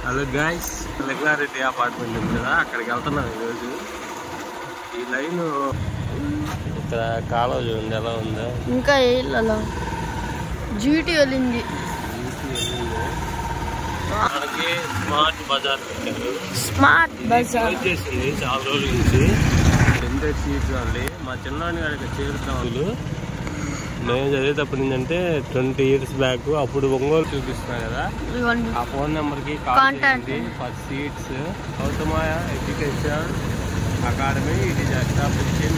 Hello guys, లెగ్నారెడ్డి apartment ఉంది కదా, అక్కడికి వెళ్తున్నాం ఈరోజు. ఈ లైన్ ఇక్కడ కాలువ చూడండి ఎలా ఉందో. ఇంకా అలా జీటీ వెళ్ళింది. మనకి స్మార్ట్ బజార్ పెట్టారు. స్మార్ట్ బజార్ వచ్చేసింది చాలా రోజుల నుంచి. 10 సీట్స్ వాళ్ళి మా చిన్నవాడిని గారికి చేరుతాం. వాళ్ళు నేను చదివేటప్పుడు ఏంటంటే 20 years బ్యాక్. అప్పుడు ఒంగోలు చూపిస్తున్నా కదా, ఆ ఫోన్ నెంబర్కి కాల్ చేయండి for seats. Gautamaya education academy, it is established in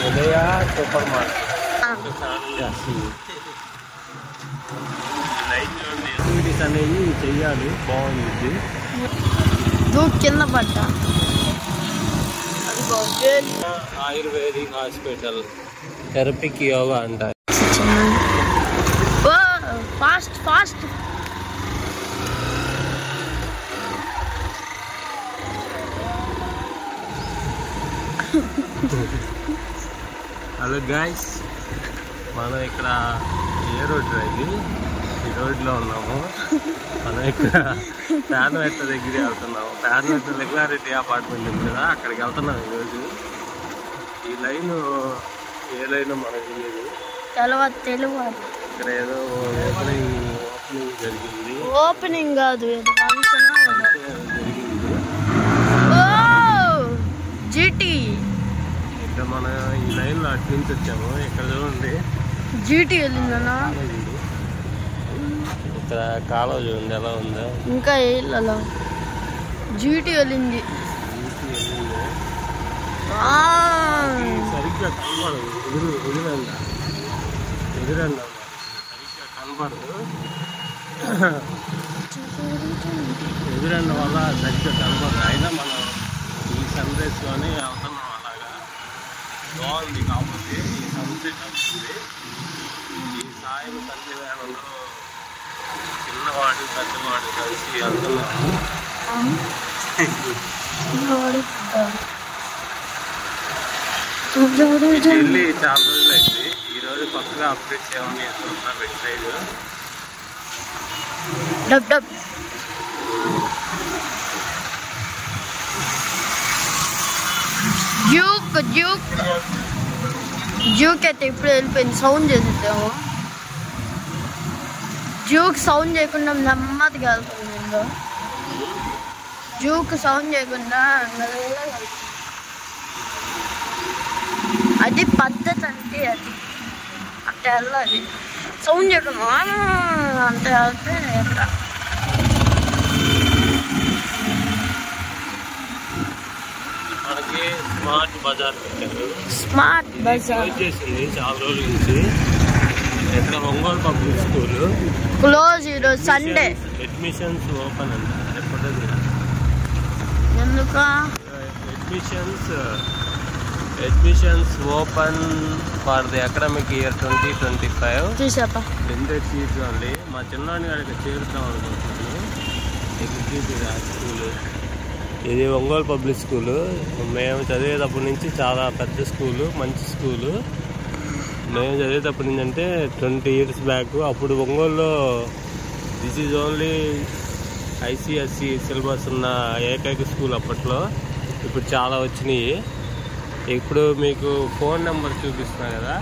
Udaya super market. Activities అనేవి చెయ్యాలి, బాగుంది. కింద పడ్డ ఆయుర్వేదిక్ హాస్పిటల్, థెరపీకి యోగా అంటారు. Fast fast. హలో గాయ్స్, మనం ఇక్కడ ఏ రోడ్ ఇది? ఈ రోడ్లో ఉన్నాము. మనం ఇక్కడ ప్యానవేట దగ్గర వెళ్తున్నాము. ప్యానవేట లెగ్నారెడ్డి అపార్ట్మెంట్ ఉంది కదా, అక్కడికి వెళ్తున్నాం ఈరోజు. ఈ లైన్ ఏ లైన్ మనకు తెలియదు. ఇక్కడ ఏదో ఓపెనింగ్ జరిగింది. ఓపెనింగ్ కాదు, జరిగింది. జీటీ. ఇక్కడ మనం ఈ లైన్లో అటు నుంచి వచ్చాము. ఇక్కడ చూడండి జీటీ వెళ్ళిందన్నా. ఇక్కడ కాలువ చూడండి ఎలా ఉందో. ఇంకా అలా జీటీ వెళ్ళింది. సరిగ్గా కనబడదు. ఎదురండి సరిగ్గా కనబడదు. ఎదురండి వల్ల సరిగ్గా కనబడదు. అయినా మనం ఈ సన్ రైజ్లోనే వెళ్తున్నాం. అలాగా బాగుంది. కాకపోతే ఈ సన్సెట్ అవుతుంది. ఈ సాయం సన్నివేళంలో చిన్నవాడు పెద్దవాడు కలిసి వెళ్తున్నాము. వెళ్ళి చాలా రోజులు అయింది. ఈరోజు కొత్తగా అప్డేట్ చేయమని వేస్తున్నా వెబ్సైట్. జ్యూక్ అయితే ఇప్పుడు వెళ్ళిపోయింది. సౌండ్ చేసేద్దాము. జ్యూక్ సౌండ్ చేయకుండా నెమ్మదిగా వెళ్తుంది. జ్యూక్ సౌండ్ చేయకుండా అది పద్ధతి. అంటే అది అంటే వెళ్ళాలి. సౌండ్ చేయకుండా అంటే వెళ్తే ఎట్లా. మనకి స్మార్ట్ బజార్ పెట్టారు. స్మార్ట్ బజార్ వచ్చేసింది చాలా రోజుల నుంచి. ఇక్కడ ఒంగోలు పబ్లిక్ స్కూల్ క్లోజ్ ఈరోజు సండే. అడ్మిషన్స్ ఓపెన్ అంట. ఎప్పటిది ఎందుక admissions open for the academic year 2025. చూసాపా 10 seats only. మా చిన్నవాడిని గారికి చేరుతాం అనుకుంటున్నాను. స్కూల్ ఇది ఒంగోలు పబ్లిక్ స్కూలు. మేము చదివేటప్పటి నుంచి చాలా పెద్ద స్కూలు, మంచి స్కూలు. మేము చదివేటప్పటి నుంచి అంటే 20 years బ్యాక్. అప్పుడు ఒంగోలులో this is only ICSE syllabus ఉన్న ఏకైక స్కూల్ అప్పట్లో. ఇప్పుడు చాలా వచ్చినాయి. ఇప్పుడు మీకు ఫోన్ నెంబర్ చూపిస్తున్నా కదా,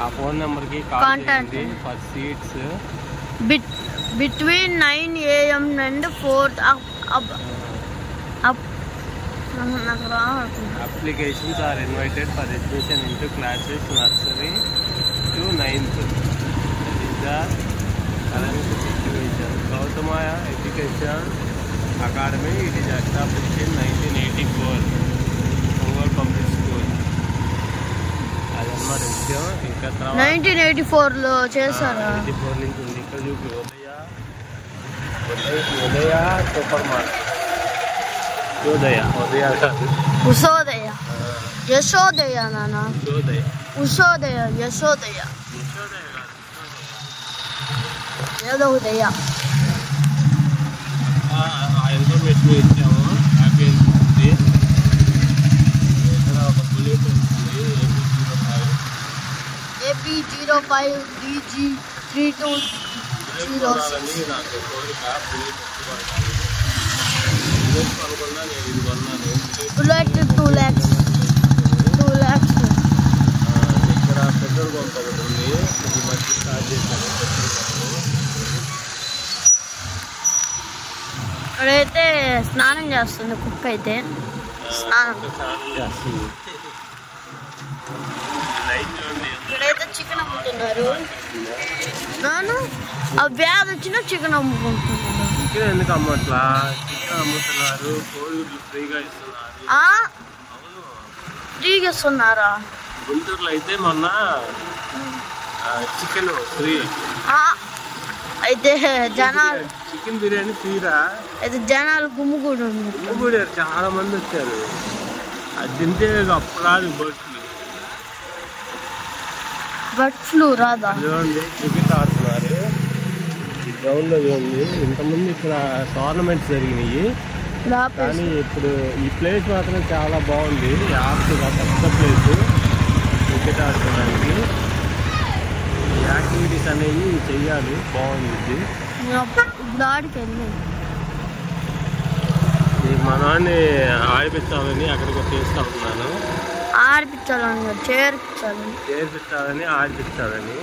ఆ ఫోన్ నెంబర్కి కాల్ చేయండి for seats. Between 9 AM and 4 Applications are invited for admission into classes nursery to 9th. That is the current situation. Gautamaya Education Academy, it is established in 1984. Ongole Public School. అదన్నమాట విషయం. ఇంకా 1984లో చేశారా? 84 నుంచి ఉంది. ఇక్కడ చూపి ఉదయ super market. Ushodaya Yashodaya నాన్న. ఉషోదయ యశోదయ ఏదో ఉదయ. ఇన్ఫర్మేషన్ ఇచ్చాము. హ్యాపీ అనిపిస్తుంది. ఇక్కడ ఒక బుల్లెట్ ఉంటుంది. AP05 DG32 కొనాలని నాకు కోరిక. అనుకున్నా నేను ఇది కొన్నాను. Bullet 2 lakhs. ఇక్కడ పెట్రోల్ బంక్ ఒకటి ఉంది, ఇది మంచి స్టార్ట్ చేశాను. ఇక్కడైతే స్నానం చేస్తుంది కుక్క అయితే. స్నానం చేస్తుంది. ఇక్కడైతే చికెన్ అమ్ముతున్నారు. నాను ఆ వ్యాధి వచ్చినా చికెన్ అమ్ముకుంటున్నారు. చికెన్ ఎందుకు అమ్మట్లా? చికెన్ అమ్ముతున్నారు, కోడిగుడ్లు ఫ్రీగా ఇస్తున్నారు. ఫ్రీగా ఇస్తున్నారా? గుంటూరులో అయితే మొన్న చికెన్ ఫ్రీ. అయితే జనాలు చికెన్ బిర్యానీ ఫ్రీరా. అయితే జనాలు గుమ్ముగూడారు. చాలా మంది వచ్చారు. అది తింటే అప్పుడు రాదు బర్డ్ ఫ్లూ రాదా? చూడండి క్రికెట్ ఆడుతున్నారు ఈ గ్రౌండ్ లో. చూడండి ఇంతకుముందు ఇక్కడ టోర్నమెంట్స్ జరిగినాయి, కానీ ఇప్పుడు ఈ ప్లేస్ మాత్రం చాలా బాగుంది. యాక్టివ్గా పెద్ద ప్లేస్ క్రికెట్ ఆడుకోవడానికి. ఈ యాక్టివిటీస్ అనేవి చెయ్యాలి, బాగుంది. మా నాన్న ఆడిపించాలని అక్కడికి చేస్తా ఉన్నాను. చేర్పించాలని ఆడిపించాలని.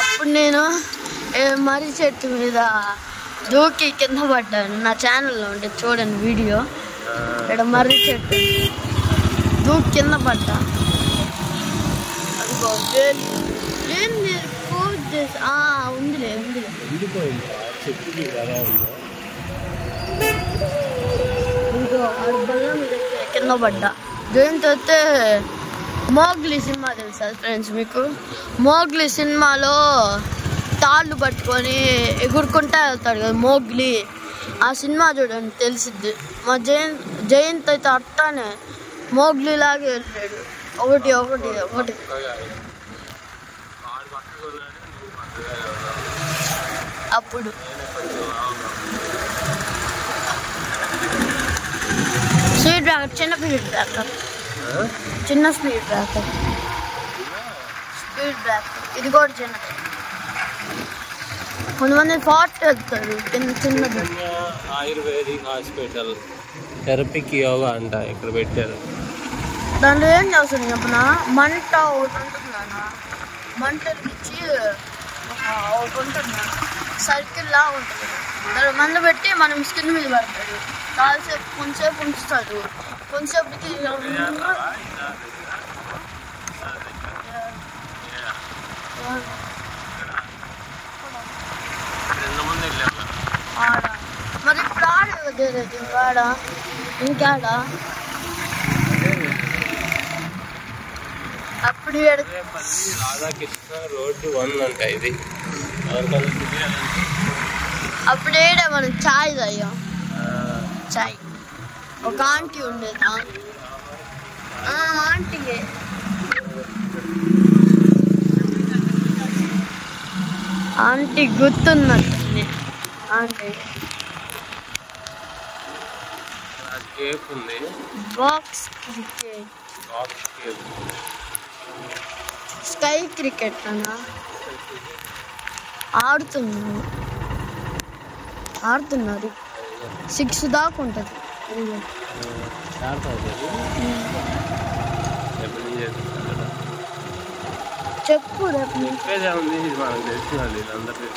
అప్పుడు నేను మర్రి చెట్టు మీద దూకి కింద పడ్డాను. నా ఛానల్లో ఉంటే చూడండి వీడియో. ఇక్కడ మర్రి చెట్టు దూకి కింద పడ్డా. ఉందిలే కింద పడ్డా. దీంతో మోగ్లీ సినిమా తెలుసా ఫ్రెండ్స్ మీకు? మోగ్లీ సినిమాలో తాళ్ళు పట్టుకొని ఎగురుకుంటా వెళ్తాడు కదా మోగ్లీ. ఆ సినిమా చూడండి తెలిసిద్ది. మా జయంత్ అయితే అట్టానే మోగ్లీ లాగే వెళ్ళాడు. ఒకటి అప్పుడు స్పీడ్ బ్రేకర్, చిన్న స్పీడ్ బ్రేకర్. ఇది కూడా చిన్నది. కొంతమంది ఫాస్ట్ వెళ్తారు చిన్నది. ఆయుర్వేదిక్ హాస్పిటల్ థెరపీకి యోగా అంట ఇక్కడ పెట్టారు. దాంట్లో ఏం చేస్తుంది చెప్పిన మంట ఒకటి ఉంటుందన్న. మంటలిచ్చి ఒకటి ఉంటుంది, సర్కిల్ లా ఉంటుంది. దాని మందు పెట్టి మనం స్కిన్ మీద పడతాడు. కాసేపు కొంచెంసేపు ఉంచుతాడు. కొంచెంసేపటికి మరి ఇప్పుడు ఆడ ఇంకాడా అప్పుడు రాధాకృష్ణ రోడ్డు 1 అంట ఇది. అప్పుడేడే మనం చాయ్ తాగాం. చాయ్ ఒక ఆంటీ ఉండేది. ఆంటీయే ఆంటీ గుర్తున్నట్టుంది. ఆంటీ కేక్ ఉంది. బాక్స్ క్రికెట్, స్కై క్రికెట్ అన్నా ఆడుతున్నారు. 6 దాకా ఉంటుంది. చెప్పు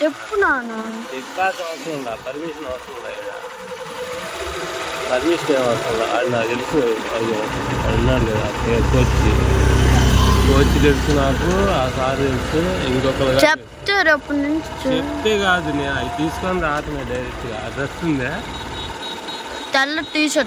చెప్పు నాన్న. పర్మిషన్ అవసరం అది నాకు తెలుసు. అన్నాడు లేదా కోచ్ తెలుసు, నాకు ఆ సార్ తెలుసు. ఇంకొక చెప్తారు అప్పటి నుంచి. చెప్తే కాదు, నేను అవి తీసుకొని రావటమే డైరెక్ట్గా. డ్రెస్ ఉందా? తెల్ల టీ షర్ట్